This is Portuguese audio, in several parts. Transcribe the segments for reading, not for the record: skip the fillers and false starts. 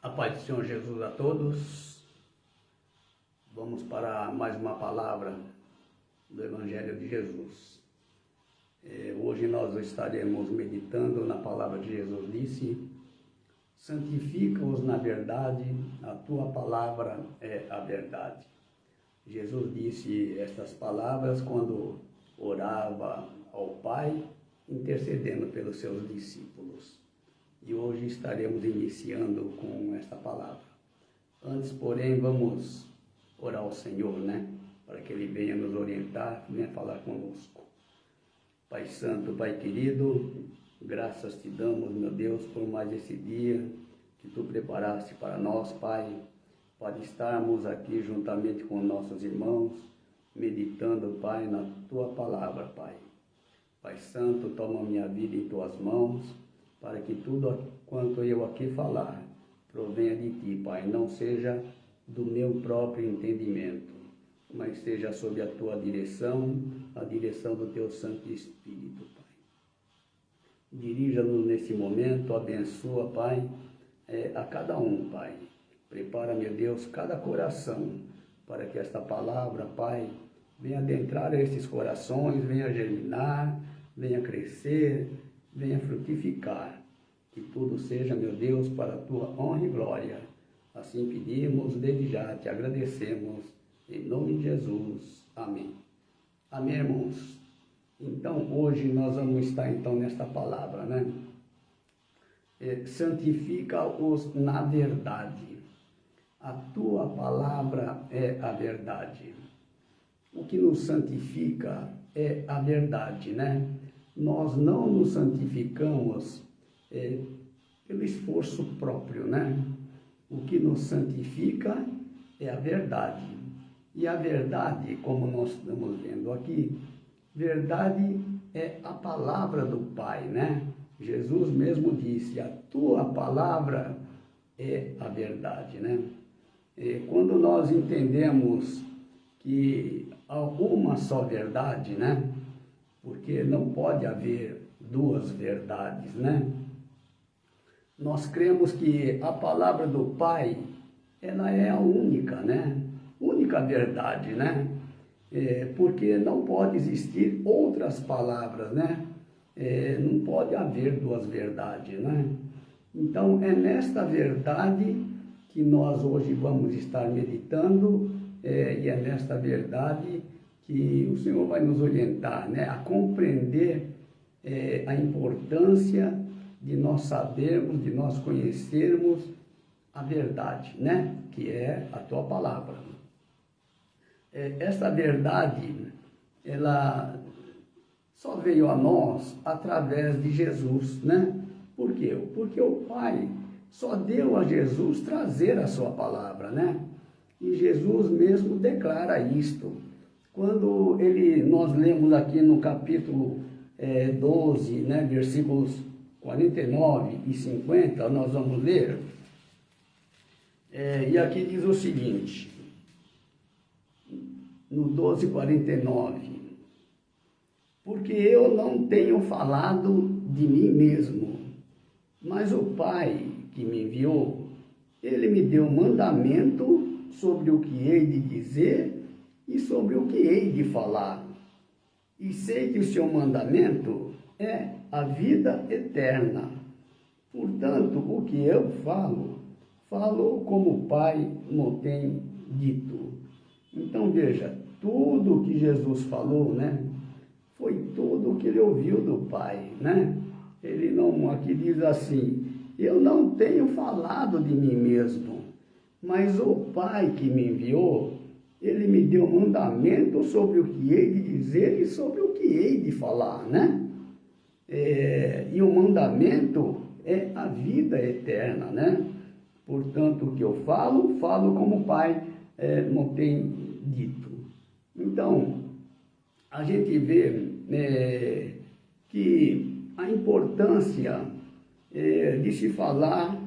A paz do Senhor Jesus a todos. Vamos para mais uma palavra do Evangelho de Jesus. Hoje nós estaremos meditando na palavra que Jesus disse: santifica-os na verdade, a tua palavra é a verdade. Jesus disse estas palavras quando orava ao Pai, intercedendo pelos seus discípulos. E hoje estaremos iniciando com esta palavra. Antes, porém, vamos orar ao Senhor, para que Ele venha nos orientar, venha falar conosco. Pai Santo, Pai querido, graças te damos, meu Deus, por mais esse dia que Tu preparaste para nós, Pai, para estarmos aqui juntamente com nossos irmãos, meditando, Pai, na Tua palavra, Pai. Pai Santo, toma minha vida em Tuas mãos, para que tudo quanto eu aqui falar provenha de Ti, Pai, não seja do meu próprio entendimento, mas seja sob a Tua direção, a direção do Teu Santo Espírito, Pai. Dirija-nos nesse momento, abençoa, Pai, a cada um, Pai. Prepara, meu Deus, cada coração, para que esta palavra, Pai, venha adentrar esses corações, venha germinar, venha crescer, venha frutificar, que tudo seja, meu Deus, para a Tua honra e glória. Assim pedimos, desde já te agradecemos, em nome de Jesus. Amém. Amém, irmãos? Então, hoje nós vamos estar, nesta palavra, santifica-os na verdade. A Tua palavra é a verdade. O que nos santifica é a verdade, Nós não nos santificamos pelo esforço próprio, O que nos santifica é a verdade. E a verdade, como nós estamos vendo aqui, verdade é a palavra do Pai, Jesus mesmo disse: a Tua palavra é a verdade, Quando nós entendemos que há uma só verdade, porque não pode haver duas verdades, Nós cremos que a palavra do Pai, ela é a única, única verdade, porque não pode existir outras palavras, não pode haver duas verdades, Então, é nesta verdade que nós hoje vamos estar meditando, e é nesta verdade que o Senhor vai nos orientar, a compreender a importância de nós sabermos, de nós conhecermos a verdade, que é a Tua palavra. Esta verdade, ela só veio a nós através de Jesus, Por quê? Porque o Pai só deu a Jesus trazer a Sua palavra, E Jesus mesmo declara isto. Quando nós lemos aqui no capítulo 12, versículos 49 e 50, nós vamos ler. E aqui diz o seguinte, no 12:49, porque eu não tenho falado de mim mesmo, mas o Pai que me enviou, Ele me deu mandamento sobre o que hei de dizer e sobre o que hei de falar. E sei que o seu mandamento é a vida eterna. Portanto, o que eu falo como o Pai me tem dito. Então, veja, tudo que Jesus falou, foi tudo o que ele ouviu do Pai, Ele não, aqui diz assim: eu não tenho falado de mim mesmo, mas o Pai que me enviou, Ele me deu mandamento sobre o que hei de dizer e sobre o que hei de falar, E o mandamento é a vida eterna, Portanto, o que eu falo como o Pai me tem dito. Então, a gente vê que a importância de se falar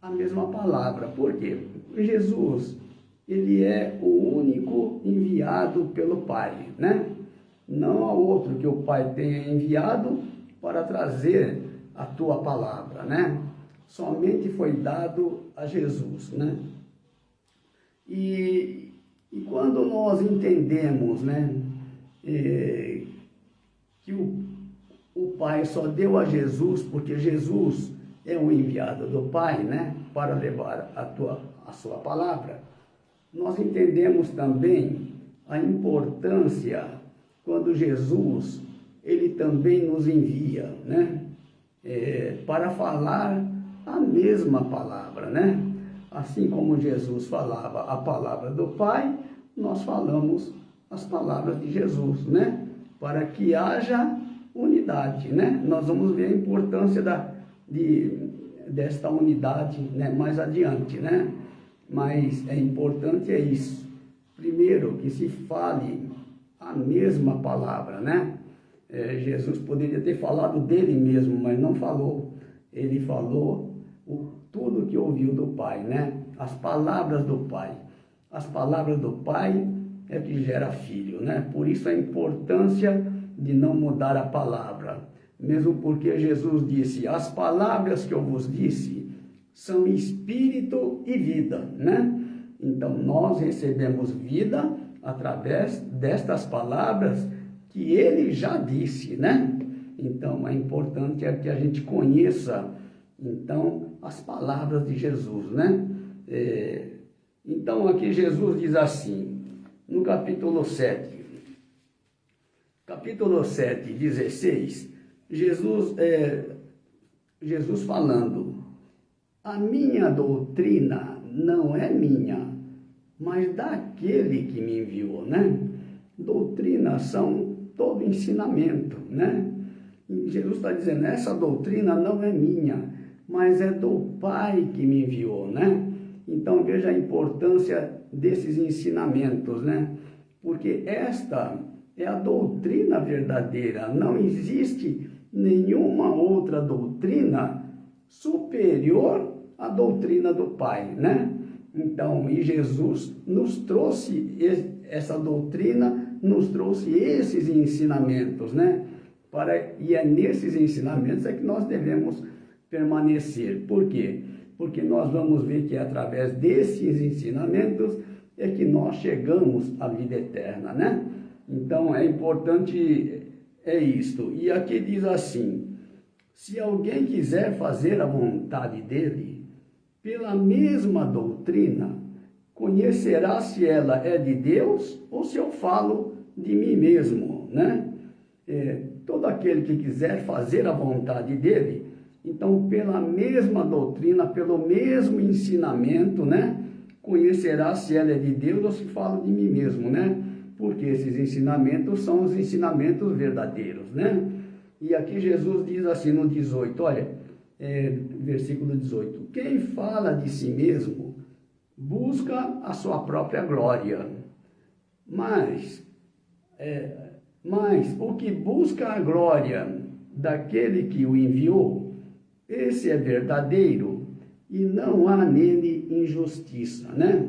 a mesma palavra. Por quê? Jesus, Ele é o único enviado pelo Pai, Não há outro que o Pai tenha enviado para trazer a Tua palavra, somente foi dado a Jesus, né? E quando nós entendemos, né, que o Pai só deu a Jesus, porque Jesus é o enviado do Pai, né, para levar a sua palavra, nós entendemos também a importância quando Jesus, ele também nos envia, né, para falar a mesma palavra, né? Assim como Jesus falava a palavra do Pai, nós falamos as palavras de Jesus, né? Para que haja unidade, né? Nós vamos ver a importância desta unidade, né, mais adiante, né? Mas é importante isso. Primeiro, que se fale a mesma palavra, né? Jesus poderia ter falado dele mesmo, mas não falou. Ele falou tudo que ouviu do Pai, né? As palavras do Pai. As palavras do Pai é que gera filho, né? Por isso a importância de não mudar a palavra. Mesmo porque Jesus disse, as palavras que eu vos disse são espírito e vida, né? Então nós recebemos vida através destas palavras que ele já disse, né? Então é importante que a gente conheça, então, as palavras de Jesus, né? Então aqui Jesus diz assim, no capítulo 7, 16, Jesus falando, a minha doutrina não é minha, mas daquele que me enviou, né? Doutrina são todo ensinamento, né? E Jesus está dizendo, essa doutrina não é minha, mas é do Pai que me enviou, né? Então veja a importância desses ensinamentos, né? Porque esta é a doutrina verdadeira, não existe nenhuma outra doutrina superior à doutrina do Pai, né? Então, e Jesus nos trouxe essa doutrina, nos trouxe esses ensinamentos, né? E é nesses ensinamentos é que nós devemos permanecer. Por quê? Porque nós vamos ver que é através desses ensinamentos é que nós chegamos à vida eterna, né? Então é importante, isto. E aqui diz assim, se alguém quiser fazer a vontade dele, pela mesma doutrina, conhecerá se ela é de Deus ou se eu falo de mim mesmo, né? Todo aquele que quiser fazer a vontade dele, então pela mesma doutrina, pelo mesmo ensinamento, né? Conhecerá se ela é de Deus ou se falo de mim mesmo, né? Porque esses ensinamentos são os ensinamentos verdadeiros, né? E aqui Jesus diz assim no 18, olha, versículo 18, quem fala de si mesmo busca a sua própria glória, mas o que busca a glória daquele que o enviou, esse é verdadeiro e não há nele injustiça, né?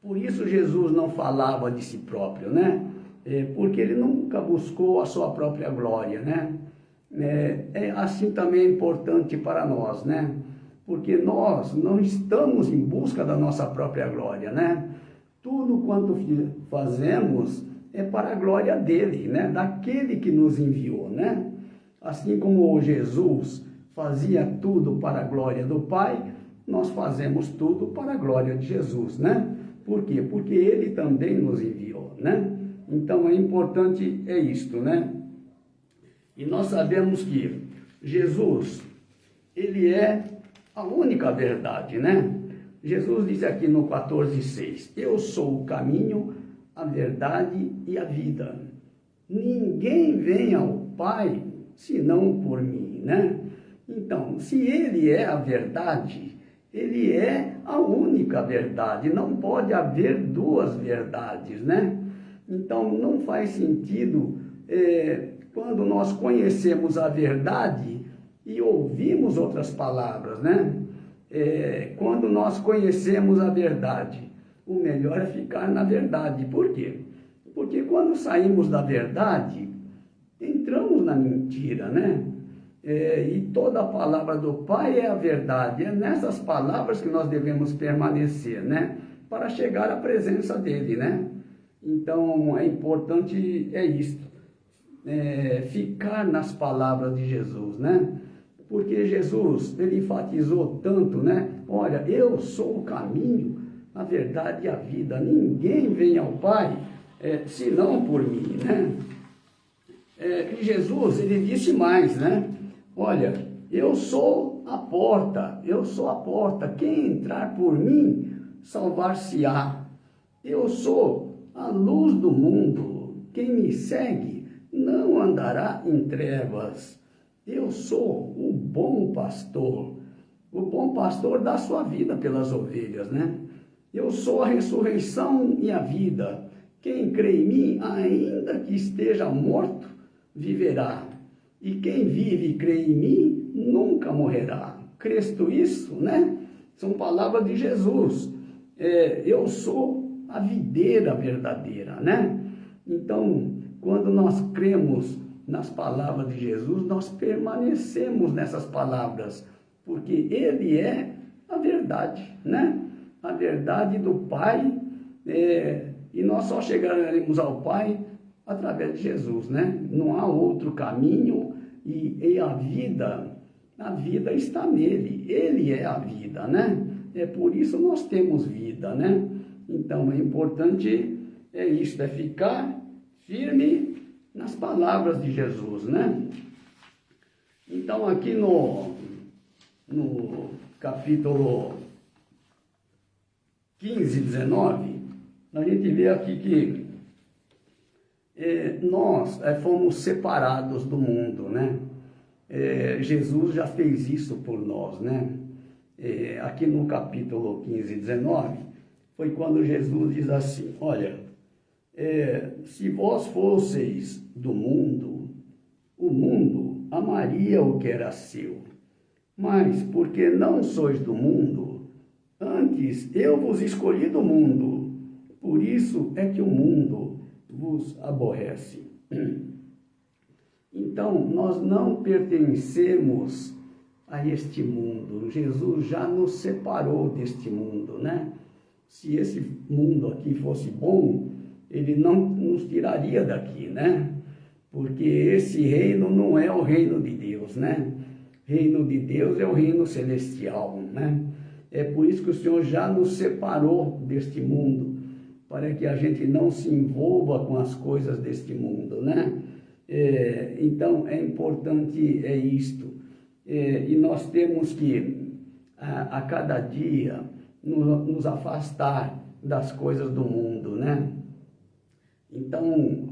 Por isso Jesus não falava de si próprio, né? Porque ele nunca buscou a sua própria glória, né? Assim também é importante para nós, né? Porque nós não estamos em busca da nossa própria glória, né? Tudo quanto fazemos é para a glória dele, né? Daquele que nos enviou, né? Assim como Jesus fazia tudo para a glória do Pai, nós fazemos tudo para a glória de Jesus, né? Por quê? Porque ele também nos enviou, né? Então é importante isto, né? E nós sabemos que Jesus, ele é a única verdade, né? Jesus diz aqui no 14:6, eu sou o caminho, a verdade e a vida. Ninguém vem ao Pai senão por mim, né? Então, se ele é a verdade, ele é a única verdade, não pode haver duas verdades, né? Então, não faz sentido quando nós conhecemos a verdade e ouvimos outras palavras, né? Quando nós conhecemos a verdade, o melhor é ficar na verdade. Por quê? Porque quando saímos da verdade, entramos na mentira, né? e toda a palavra do Pai é a verdade. É nessas palavras que nós devemos permanecer, né? Para chegar à presença dele, né? Então, é importante, é isto, ficar nas palavras de Jesus, né? Porque Jesus, ele enfatizou tanto, né? Olha, eu sou o caminho, a verdade e a vida. Ninguém vem ao Pai, senão por mim, né? E Jesus, ele disse mais, né? Olha, eu sou a porta, eu sou a porta. Quem entrar por mim, salvar-se-á. Eu sou a luz do mundo. Quem me segue não andará em trevas. Eu sou o bom pastor. O bom pastor dá sua vida pelas ovelhas, né? Eu sou a ressurreição e a vida. Quem crê em mim, ainda que esteja morto, viverá. E quem vive e crê em mim, nunca morrerá. Crês tu isso, né? São palavras de Jesus. Eu sou a videira verdadeira, né? Então, quando nós cremos nas palavras de Jesus, nós permanecemos nessas palavras, porque Ele é a verdade, né? A verdade do Pai, e nós só chegaremos ao Pai através de Jesus, né? Não há outro caminho, e a vida está nele, Ele é a vida, né? É por isso nós temos vida, né? Então é importante, isso, ficar firme nas palavras de Jesus, né? Então aqui no capítulo 15, 19, a gente vê aqui que nós fomos separados do mundo, né? Jesus já fez isso por nós, né? Aqui no capítulo 15, 19, foi quando Jesus diz assim, olha, se vós fosseis do mundo, o mundo amaria o que era seu, mas porque não sois do mundo, antes eu vos escolhi do mundo, por isso é que o mundo vos aborrece. Então, nós não pertencemos a este mundo. Jesus já nos separou deste mundo, né? Se esse mundo aqui fosse bom, ele não nos tiraria daqui, né? Porque esse reino não é o reino de Deus, né? Reino de Deus é o reino celestial, né? É por isso que o Senhor já nos separou deste mundo, para que a gente não se envolva com as coisas deste mundo, né? Então, é importante isto. E nós temos que, a cada dia, nos afastar das coisas do mundo, né? Então,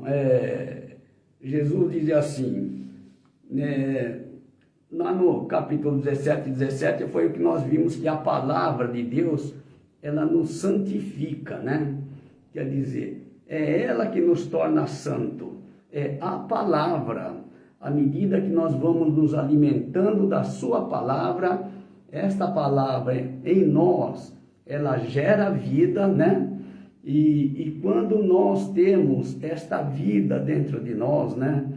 Jesus dizia assim, lá no capítulo 17 foi o que nós vimos, que a palavra de Deus, ela nos santifica, né? Quer dizer, é ela que nos torna santo, é a palavra. À medida que nós vamos nos alimentando da sua palavra, esta palavra em nós, ela gera vida, né? E quando nós temos esta vida dentro de nós, né?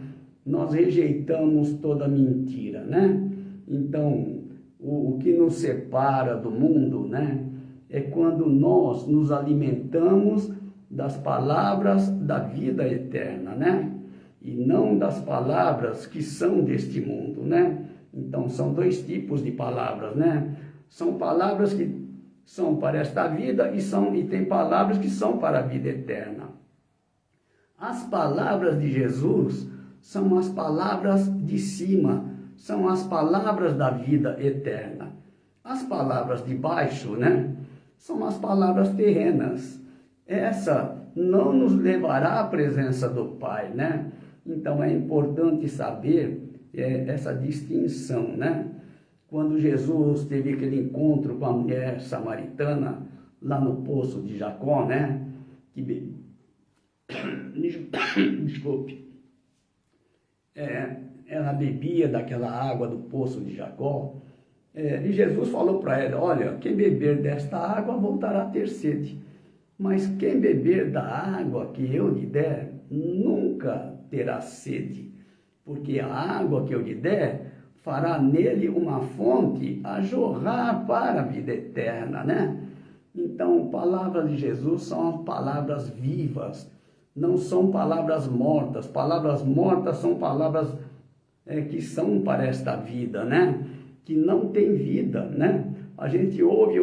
Nós rejeitamos toda mentira, né? Então, o que nos separa do mundo, né? É quando nós nos alimentamos das palavras da vida eterna, né? E não das palavras que são deste mundo, né? Então, são dois tipos de palavras, né? São palavras que são para esta vida e tem palavras que são para a vida eterna. As palavras de Jesus são as palavras de cima, são as palavras da vida eterna. As palavras de baixo, né? São as palavras terrenas. Essa não nos levará à presença do Pai, né? Então é importante saber essa distinção, né? Quando Jesus teve aquele encontro com a mulher samaritana lá no poço de Jacó, né? Desculpe. Ela bebia daquela água do poço de Jacó. E Jesus falou para ela, olha, quem beber desta água voltará a ter sede. Mas quem beber da água que eu lhe der, nunca terá sede. Porque a água que eu lhe der fará nele uma fonte a jorrar para a vida eterna, né? Então, palavras de Jesus são palavras vivas, não são palavras mortas. Palavras mortas são palavras que são para esta vida, né? Que não tem vida, né? A gente ouve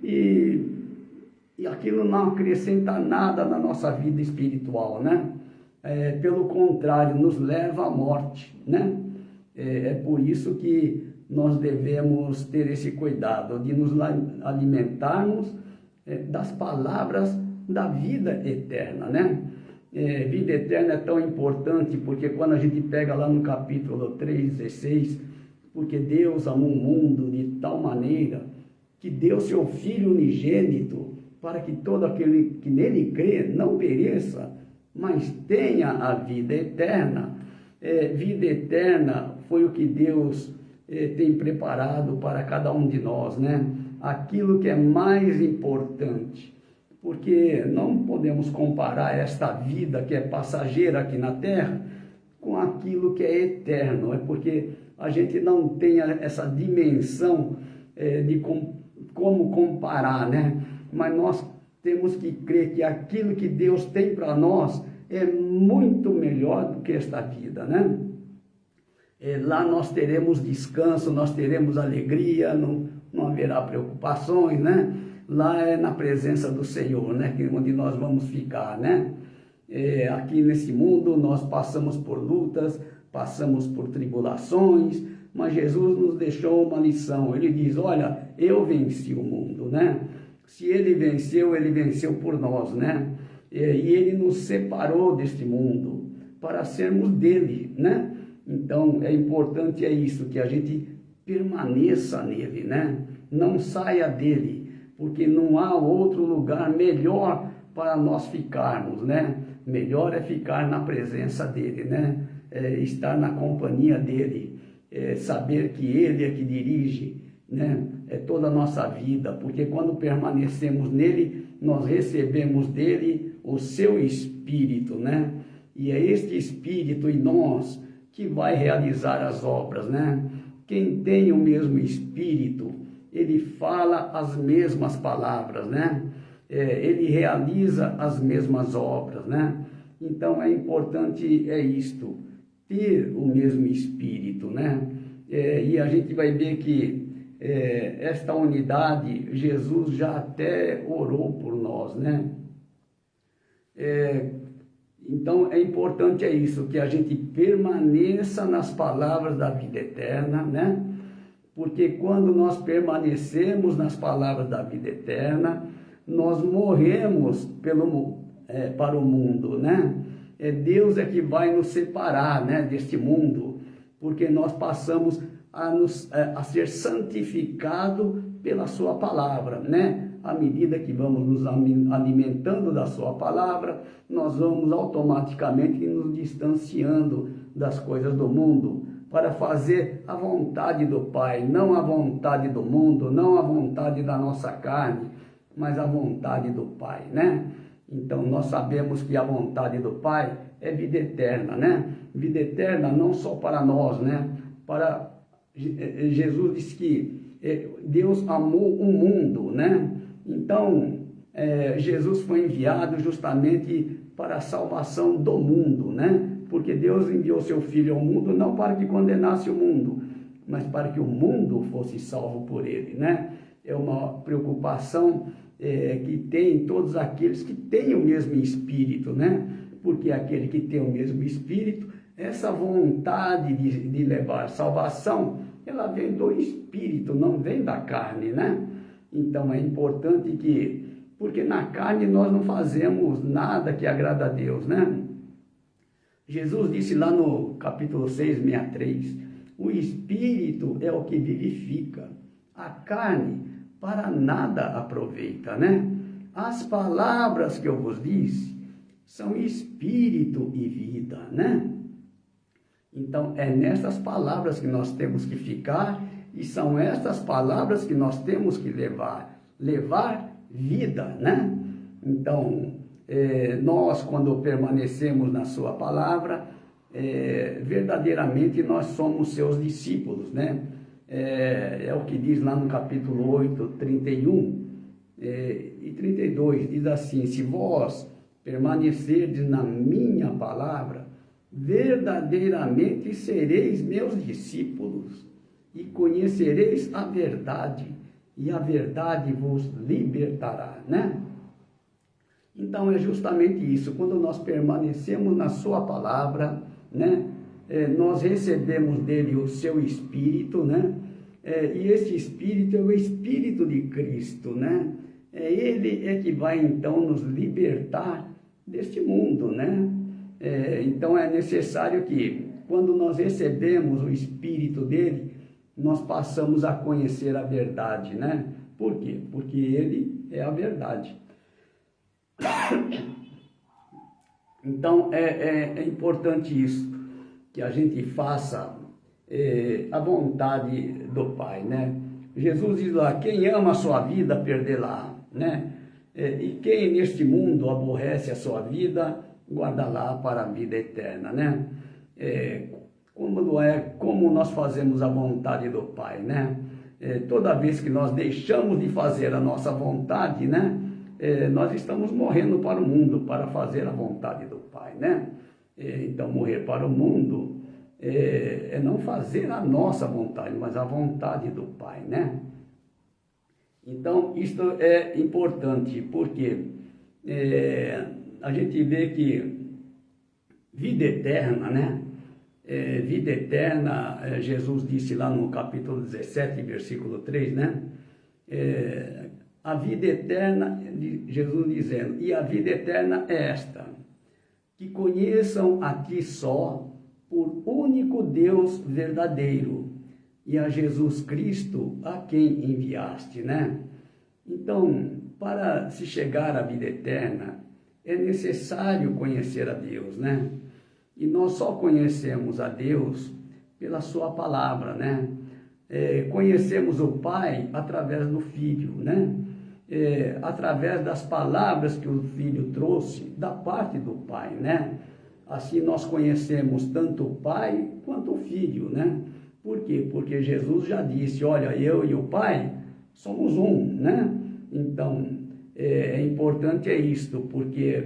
e aquilo não acrescenta nada na nossa vida espiritual, né? Pelo contrário, nos leva à morte, né? É por isso que nós devemos ter esse cuidado de nos alimentarmos das palavras da vida eterna, né? Vida eterna é tão importante porque quando a gente pega lá no capítulo 3:16, porque Deus amou o mundo de tal maneira que deu seu Filho unigênito para que todo aquele que nele crê não pereça, mas tenha a vida eterna. Vida eterna foi o que Deus tem preparado para cada um de nós, né? Aquilo que é mais importante, porque não podemos comparar esta vida que é passageira aqui na terra com aquilo que é eterno, porque a gente não tem essa dimensão de como comparar, né? Mas nós temos que crer que aquilo que Deus tem para nós é muito melhor do que esta vida, né? Lá nós teremos descanso, nós teremos alegria, não haverá preocupações, né? Lá é na presença do Senhor, né? Onde nós vamos ficar, né? Aqui nesse mundo nós passamos por lutas, passamos por tribulações, mas Jesus nos deixou uma lição. Ele diz, olha, eu venci o mundo, né? Se ele venceu por nós, né? E ele nos separou deste mundo para sermos dele, né? Então, é importante isso, que a gente permaneça nele, né? Não saia dele, porque não há outro lugar melhor para nós ficarmos, né? Melhor é ficar na presença dele, né? Estar na companhia dele, saber que ele é que dirige, né? Toda a nossa vida, porque quando permanecemos nele, nós recebemos dele o seu Espírito, né? E é este Espírito em nós que vai realizar as obras, né? Quem tem o mesmo Espírito, ele fala as mesmas palavras, né? Ele realiza as mesmas obras, né? Então é importante isto, ter o mesmo Espírito, né? E a gente vai ver que esta unidade, Jesus já até orou por nós, né? Então é importante isso, que a gente permaneça nas palavras da vida eterna, né? Porque quando nós permanecemos nas palavras da vida eterna, nós morremos para o mundo, né? Deus é que vai nos separar, né, deste mundo, porque nós passamos a ser santificado pela sua palavra, né? À medida que vamos nos alimentando da sua palavra, nós vamos automaticamente nos distanciando das coisas do mundo, para fazer a vontade do Pai, não a vontade do mundo, não a vontade da nossa carne, mas a vontade do Pai, né? Então, nós sabemos que a vontade do Pai é vida eterna, né? Vida eterna não só para nós, né? Jesus disse que Deus amou o mundo, né? Então, Jesus foi enviado justamente para a salvação do mundo, né? Porque Deus enviou seu Filho ao mundo não para que condenasse o mundo, mas para que o mundo fosse salvo por ele, né? É uma preocupação que tem todos aqueles que têm o mesmo Espírito, né? Porque aquele que tem o mesmo Espírito, essa vontade de levar salvação, ela vem do Espírito, não vem da carne, né? Então é importante porque na carne nós não fazemos nada que agrada a Deus, né? Jesus disse lá no capítulo 6:63, o Espírito é o que vivifica, a carne para nada aproveita, né? As palavras que eu vos disse são Espírito e vida, né? Então é nessas palavras que nós temos que ficar e são estas palavras que nós temos que levar vida, né? Então, nós, quando permanecemos na sua palavra, verdadeiramente nós somos seus discípulos, né? É o que diz lá no capítulo 8, 31 e 32, diz assim: se vós permanecerdes na minha palavra, verdadeiramente sereis meus discípulos, e conhecereis a verdade, e a verdade vos libertará, né? Então é justamente isso, quando nós permanecemos na sua palavra, né? Nós recebemos dele o seu Espírito, né? E esse Espírito é o Espírito de Cristo, né? Ele é que vai então nos libertar deste mundo, né? Então é necessário que, quando nós recebemos o Espírito dele, nós passamos a conhecer a verdade, né? Por quê? Porque ele é a verdade. Então é importante isso, que a gente faça a vontade do Pai, né? Jesus diz lá: quem ama a sua vida, perdê-la, né? E quem neste mundo aborrece a sua vida, guarda-la para a vida eterna, né? Como nós fazemos a vontade do Pai, né? Toda vez que nós deixamos de fazer a nossa vontade, né? Nós estamos morrendo para o mundo, para fazer a vontade do Pai, né? Então, morrer para o mundo é não fazer a nossa vontade, mas a vontade do Pai, né? Então, isto é importante, porque a gente vê que vida eterna, né? Vida eterna, Jesus disse lá no capítulo 17, versículo 3, né? A vida eterna, Jesus dizendo, e a vida eterna é esta, que conheçam a ti só, por único Deus verdadeiro, e a Jesus Cristo, a quem enviaste, né? Então, para se chegar à vida eterna, é necessário conhecer a Deus, né? E nós só conhecemos a Deus pela sua palavra, né? Conhecemos o Pai através do Filho, né? Através das palavras que o Filho trouxe da parte do Pai, né? Assim nós conhecemos tanto o Pai quanto o Filho, né? Por quê? Porque Jesus já disse, olha, eu e o Pai somos um, né? Então, é importante isto, porque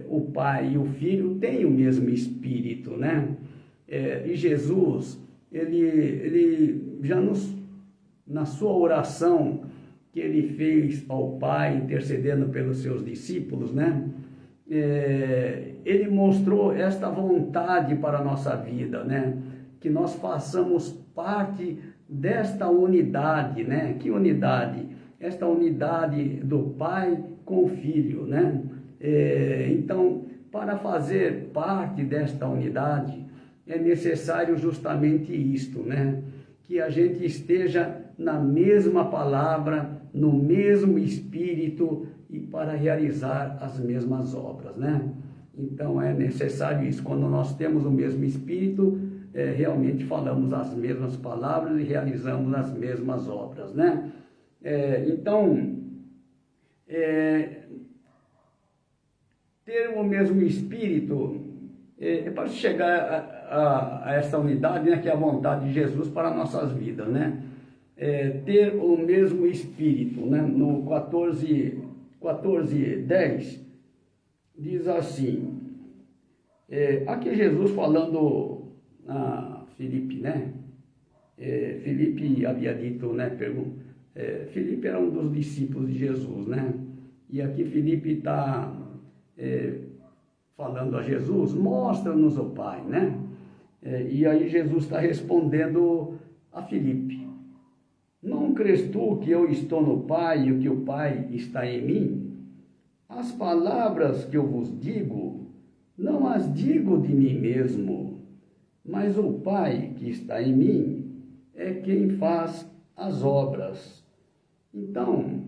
o Pai e o Filho têm o mesmo Espírito, né? E Jesus, ele já na sua oração que ele fez ao Pai, intercedendo pelos seus discípulos, né? Ele mostrou esta vontade para a nossa vida, né? Que nós façamos parte desta unidade, né? Que unidade? Esta unidade do Pai com o Filho, né? Então, para fazer parte desta unidade, é necessário justamente isto, né? Que a gente esteja na mesma palavra, no mesmo Espírito e para realizar as mesmas obras, né? Então é necessário isso. Quando nós temos o mesmo Espírito, realmente falamos as mesmas palavras e realizamos as mesmas obras, né? Então, ter o mesmo Espírito para chegar a essa unidade, né, que é a vontade de Jesus para nossas vidas, né? Ter o mesmo Espírito, né? No 14:10 diz assim, aqui Jesus falando a Filipe, né? Filipe havia dito, né? Filipe era um dos discípulos de Jesus, né? E aqui Filipe está falando a Jesus, mostra-nos o Pai, né? E aí Jesus está respondendo a Filipe, não crês tu que eu estou no Pai e que o Pai está em mim? As palavras que eu vos digo, não as digo de mim mesmo, mas o Pai que está em mim é quem faz as obras. Então,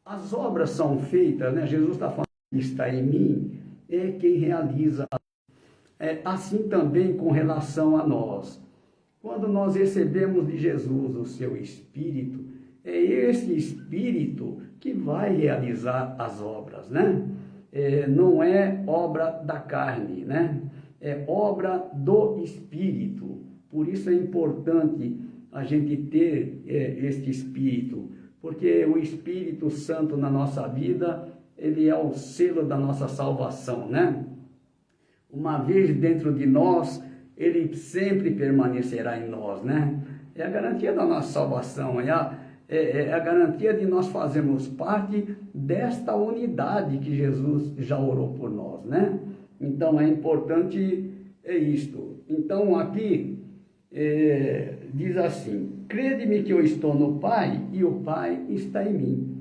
as obras são feitas, né? Jesus está falando que está em mim, é quem realiza. Assim também com relação a nós. Quando nós recebemos de Jesus o seu Espírito, é esse Espírito que vai realizar as obras, né? não é obra da carne, né? É obra do Espírito. Por isso é importante a gente ter este Espírito, porque o Espírito Santo na nossa vida, ele é o selo da nossa salvação, né? Uma vez dentro de nós, ele sempre permanecerá em nós, né? É a garantia da nossa salvação, é a garantia de nós fazermos parte desta unidade que Jesus já orou por nós, né? Então é importante isto. Então aqui diz assim: crede-me que eu estou no Pai e o Pai está em mim.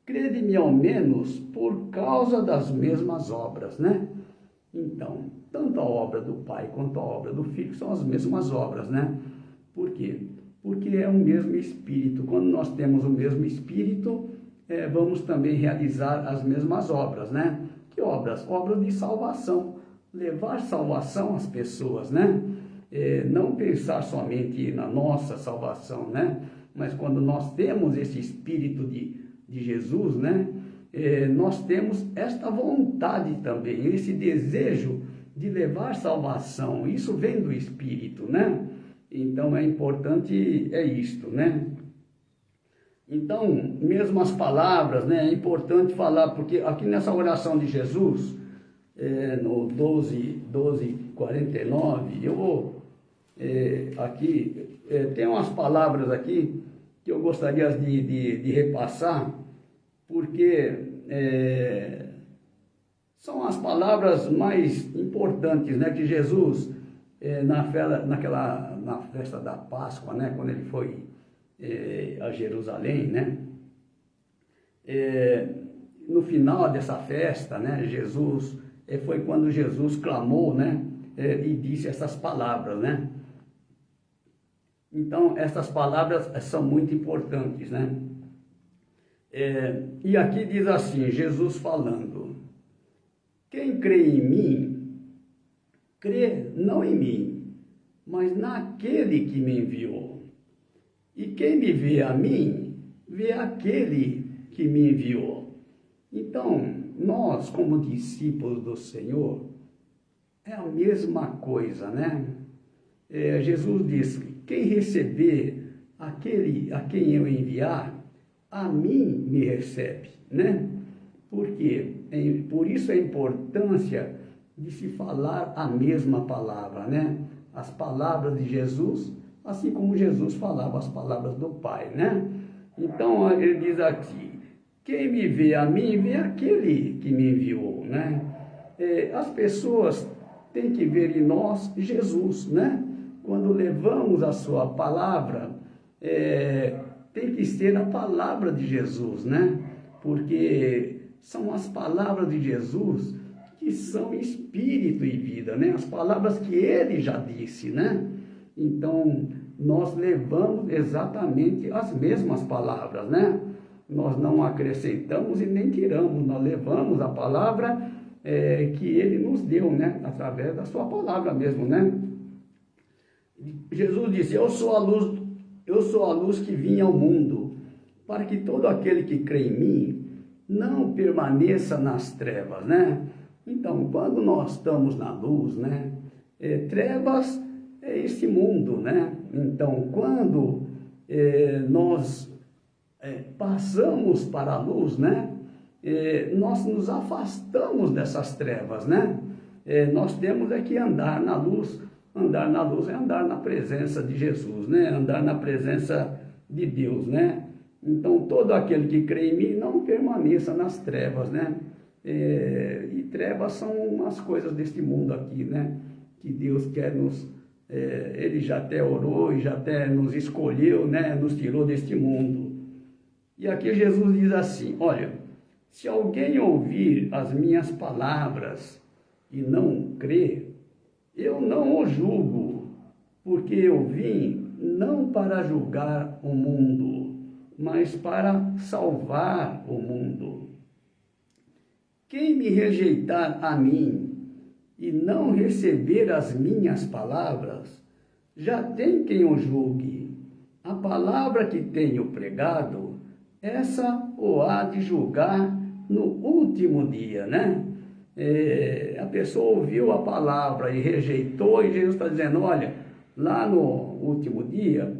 Crede-me ao menos por causa das mesmas obras, né? Então, tanto a obra do Pai quanto a obra do Filho são as mesmas obras, né? Por quê? Porque é o mesmo Espírito. Quando nós temos o mesmo Espírito, vamos também realizar as mesmas obras, né? Que obras? Obras de salvação. Levar salvação às pessoas, né? Não pensar somente na nossa salvação, né? Mas quando nós temos esse Espírito de Jesus, né? Nós temos esta vontade também, esse desejo de levar salvação. Isso vem do Espírito, né? Então é importante isto, né? Então, mesmo as palavras, né? É importante falar, porque aqui nessa oração de Jesus, no 12:49, eu vou aqui, tem umas palavras aqui que eu gostaria de repassar, porque são as palavras mais importantes, né, que Jesus, na festa da Páscoa, né, quando ele foi a Jerusalém, né, no final dessa festa, né, Jesus, foi quando Jesus clamou, né, e disse essas palavras, né. Então, essas palavras são muito importantes, né. E aqui diz assim, Jesus falando: quem crê em mim, crê não em mim, mas naquele que me enviou. E quem me vê a mim, vê aquele que me enviou. Então, nós, como discípulos do Senhor, é a mesma coisa, né? Jesus disse: quem receber aquele a quem eu enviar, a mim me recebe, né? Por quê? Por isso a importância de se falar a mesma palavra, né? As palavras de Jesus, assim como Jesus falava as palavras do Pai, né? Então ele diz aqui: quem me vê a mim, vê aquele que me enviou, né? As pessoas têm que ver em nós Jesus, né? Quando levamos a sua palavra, tem que ser a palavra de Jesus, né? Porque são as palavras de Jesus que são espírito e vida, né? As palavras que ele já disse, né? Então, nós levamos exatamente as mesmas palavras, né? Nós não acrescentamos e nem tiramos, nós levamos a palavra que ele nos deu, né? Através da sua palavra mesmo, né? Jesus disse: eu sou a luz que vim ao mundo, para que todo aquele que crê em mim não permaneça nas trevas, né? Então, quando nós estamos na luz, né? Trevas é esse mundo, né? Então, quando nós passamos para a luz, né? Nós nos afastamos dessas trevas, né? Nós temos que andar na luz. Andar na luz é andar na presença de Jesus, né? Andar na presença de Deus, né? Então, todo aquele que crê em mim não permaneça nas trevas, né? E trevas são as coisas deste mundo aqui, né? Que Deus quer Ele já até orou e já até nos escolheu, né? Nos tirou deste mundo. E aqui Jesus diz assim: olha, se alguém ouvir as minhas palavras e não crer, eu não o julgo, porque eu vim não para julgar o mundo, mas para salvar o mundo. Quem me rejeitar a mim e não receber as minhas palavras, já tem quem o julgue. A palavra que tenho pregado, essa o há de julgar no último dia, né? A pessoa ouviu a palavra e rejeitou, e Jesus está dizendo, olha, lá no último dia,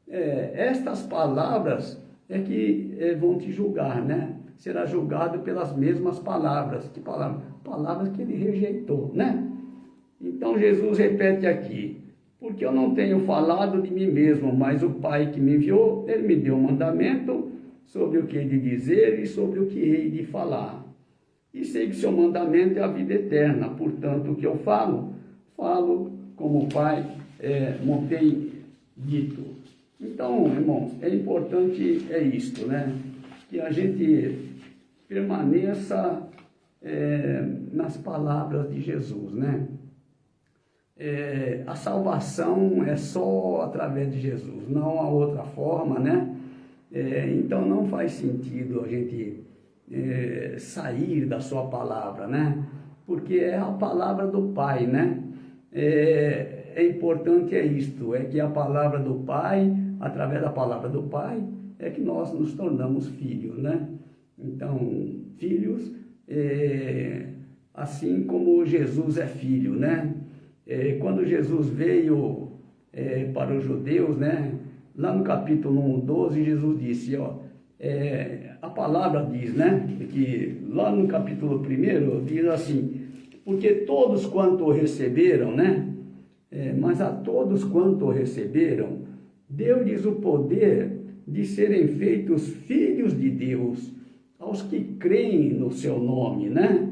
estas palavras é que vão te julgar, né? Será julgado pelas mesmas palavras. Que palavras? Palavras que ele rejeitou, né? Então Jesus repete aqui, porque eu não tenho falado de mim mesmo, mas o Pai que me enviou, ele me deu um mandamento sobre o que hei de dizer e sobre o que hei de falar. E sei que seu mandamento é a vida eterna, portanto o que eu falo como o Pai me tem dito. Então, irmãos, é importante isto, né? Que a gente permaneça nas palavras de Jesus, né? A salvação é só através de Jesus, não há outra forma, né? Então não faz sentido a gente sair da sua palavra, né? Porque é a palavra do Pai, né? Importante isto, que a palavra do Pai, através da palavra do Pai, é que nós nos tornamos filhos, né? Então, filhos, assim como Jesus é filho, né? Quando Jesus veio para os judeus, né? Lá no capítulo 1, 12, Jesus disse, a palavra diz, né? Que lá no capítulo 1 diz assim, porque todos quanto o receberam, né? Mas a todos quanto o receberam, deu-lhes o poder de serem feitos filhos de Deus, aos que creem no seu nome, né?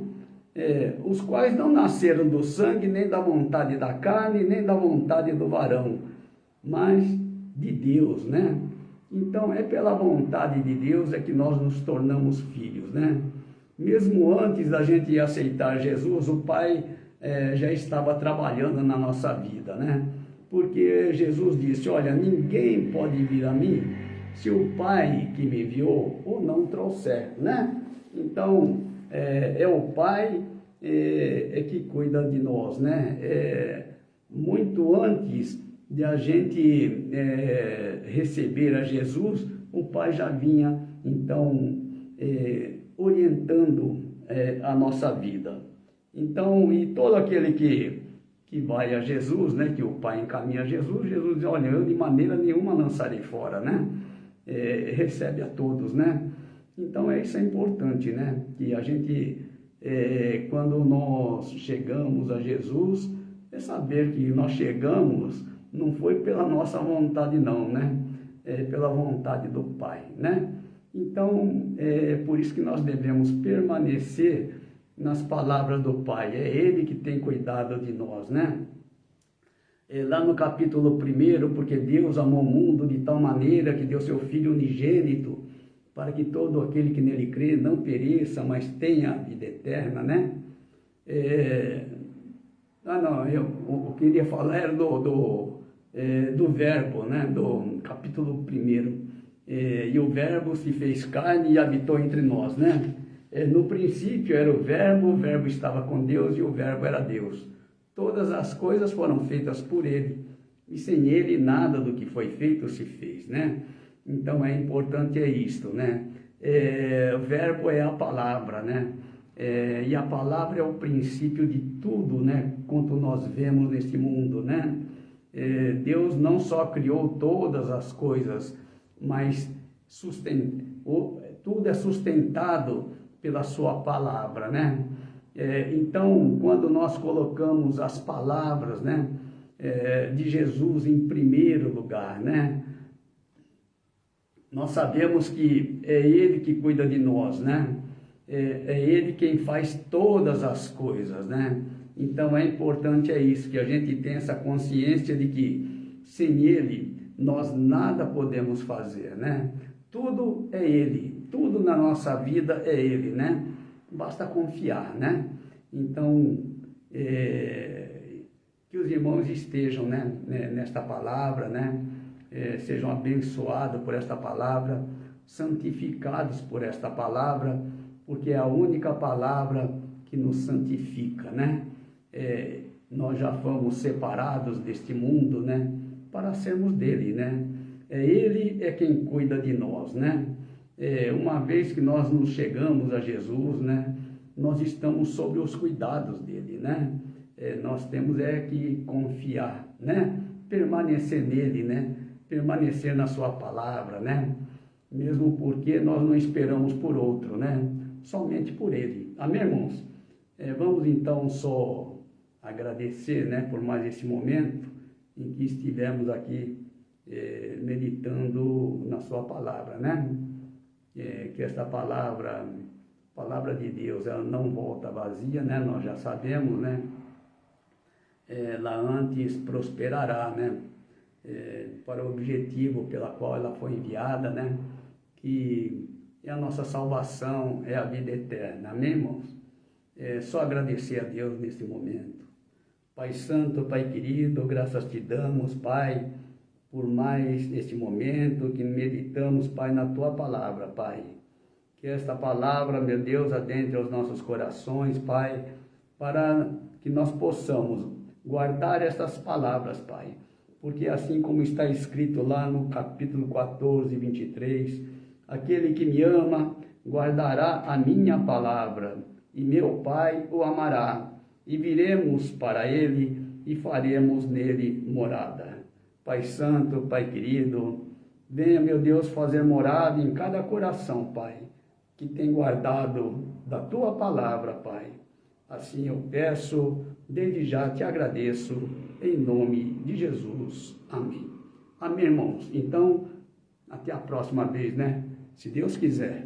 Os quais não nasceram do sangue, nem da vontade da carne, nem da vontade do varão, mas de Deus, né? Então, pela vontade de Deus que nós nos tornamos filhos, né? Mesmo antes da gente aceitar Jesus, o Pai já estava trabalhando na nossa vida, né? Porque Jesus disse, olha, ninguém pode vir a mim se o Pai que me enviou ou não trouxer, né? Então, o Pai que cuida de nós, né? Muito antes de a gente receber a Jesus, o Pai já vinha, então, orientando a nossa vida. Então, e todo aquele que vai a Jesus, né? Que o Pai encaminha a Jesus, Jesus diz, olha, eu de maneira nenhuma lançarei fora, né? Recebe a todos, né? Então, isso é importante, né? Que a gente, quando nós chegamos a Jesus, saber que nós chegamos, não foi pela nossa vontade não, né? Pela vontade do Pai, né? Então, por isso que nós devemos permanecer nas palavras do Pai. É Ele que tem cuidado de nós, né? Lá no capítulo 1, porque Deus amou o mundo de tal maneira que deu seu Filho unigênito, para que todo aquele que nele crê não pereça, mas tenha a vida eterna, né? Eu queria falar era do verbo, né? Do capítulo 1. E o verbo se fez carne e habitou entre nós, né? No princípio era o verbo estava com Deus e o verbo era Deus. Todas as coisas foram feitas por ele, e sem ele nada do que foi feito se fez, né? Então é importante isto, né? O verbo é a palavra, né? E a palavra é o princípio de tudo, né? Quanto nós vemos neste mundo, né? Deus não só criou todas as coisas, mas tudo é sustentado pela sua palavra, né? Então, quando nós colocamos as palavras, né, de Jesus em primeiro lugar, né? Nós sabemos que é Ele que cuida de nós, né? É Ele quem faz todas as coisas, né? Então é importante isso, que a gente tenha essa consciência de que sem Ele nós nada podemos fazer, né? Tudo é Ele, tudo na nossa vida é Ele, né? Basta confiar, né? Então, que os irmãos estejam, né, nesta palavra, né? Sejam abençoados por esta palavra, santificados por esta palavra, porque é a única palavra que nos santifica, né? Nós já fomos separados deste mundo, né? Para sermos dele, né? Ele é quem cuida de nós, né? Uma vez que nós nos chegamos a Jesus, né, nós estamos sob os cuidados dele, né? Nós temos que confiar, né? Permanecer nele, né? Permanecer na sua palavra, né? Mesmo porque nós não esperamos por outro, né? Somente por ele. Amém, irmãos? Vamos então só agradecer, né, por mais esse momento em que estivemos aqui meditando na sua palavra, né? Que esta palavra de Deus, ela não volta vazia, né? Nós já sabemos, né? Ela antes prosperará, né? Para o objetivo pela qual ela foi enviada, né? Que é a nossa salvação, é a vida eterna. Amém, irmãos? Só agradecer a Deus neste momento. Pai Santo, Pai querido, graças te damos, Pai, por mais este momento que meditamos, Pai, na tua palavra, Pai. Que esta palavra, meu Deus, adentre aos nossos corações, Pai, para que nós possamos guardar estas palavras, Pai. Porque assim como está escrito lá no capítulo 14, 23, aquele que me ama guardará a minha palavra, e meu Pai o amará, e viremos para ele e faremos nele morada. Pai Santo, Pai querido, venha, meu Deus, fazer morada em cada coração, Pai, que tem guardado da tua palavra, Pai. Assim eu peço, desde já te agradeço, em nome de Jesus. Amém. Amém, irmãos. Então, até a próxima vez, né? Se Deus quiser.